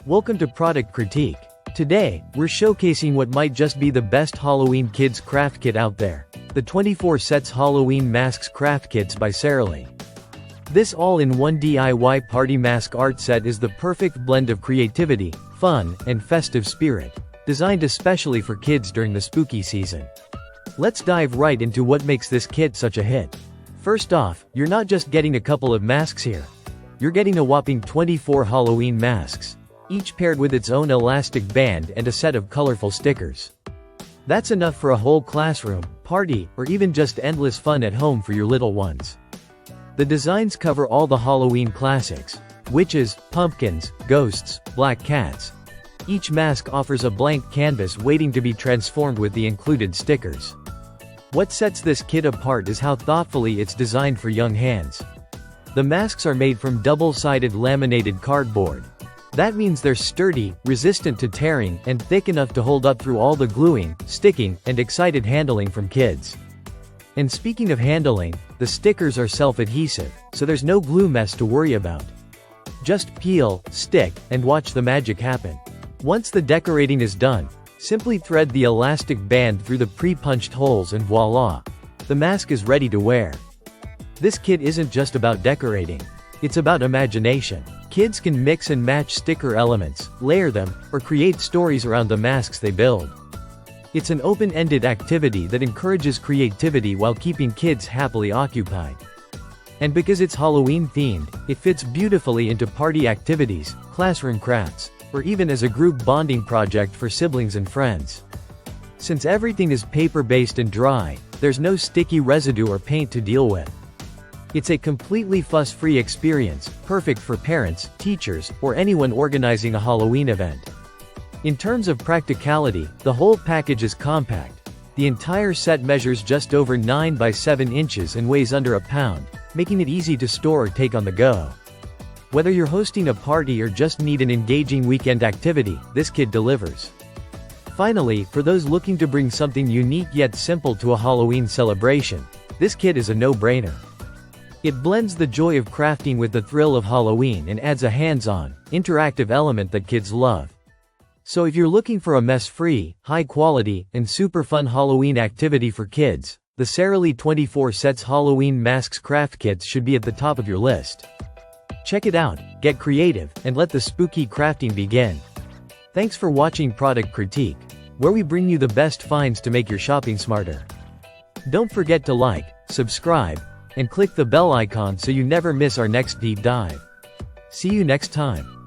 Welcome to Product Critique. Today, we're showcasing what might just be the best Halloween kids craft kit out there. The 24 Sets Halloween Masks Craft Kits by Sereliy. This all-in-one DIY party mask art set is the perfect blend of creativity, fun, and festive spirit, designed especially for kids during the spooky season. Let's dive right into what makes this kit such a hit. First off, you're not just getting a couple of masks here. You're getting a whopping 24 Halloween masks, each paired with its own elastic band and a set of colorful stickers. That's enough for a whole classroom, party, or even just endless fun at home for your little ones. The designs cover all the Halloween classics: witches, pumpkins, ghosts, black cats. Each mask offers a blank canvas waiting to be transformed with the included stickers. What sets this kit apart is how thoughtfully it's designed for young hands. The masks are made from double-sided laminated cardboard. That means they're sturdy, resistant to tearing, and thick enough to hold up through all the gluing, sticking, and excited handling from kids. And speaking of handling, the stickers are self-adhesive, so there's no glue mess to worry about. Just peel, stick, and watch the magic happen. Once the decorating is done, simply thread the elastic band through the pre-punched holes and voila! The mask is ready to wear. This kit isn't just about decorating. It's about imagination. Kids can mix and match sticker elements, layer them, or create stories around the masks they build. It's an open-ended activity that encourages creativity while keeping kids happily occupied. And because it's Halloween-themed, it fits beautifully into party activities, classroom crafts, or even as a group bonding project for siblings and friends. Since everything is paper-based and dry, there's no sticky residue or paint to deal with. It's a completely fuss-free experience, perfect for parents, teachers, or anyone organizing a Halloween event. In terms of practicality, the whole package is compact. The entire set measures just over 9 by 7 inches and weighs under a pound, making it easy to store or take on the go. Whether you're hosting a party or just need an engaging weekend activity, this kit delivers. Finally, for those looking to bring something unique yet simple to a Halloween celebration, this kit is a no-brainer. It blends the joy of crafting with the thrill of Halloween and adds a hands-on, interactive element that kids love. So if you're looking for a mess-free, high-quality, and super fun Halloween activity for kids, the Sereliy 24 Sets Halloween Masks Craft Kits should be at the top of your list. Check it out, get creative, and let the spooky crafting begin. Thanks for watching Product Critique, where we bring you the best finds to make your shopping smarter. Don't forget to like, subscribe, and click the bell icon so you never miss our next deep dive. See you next time.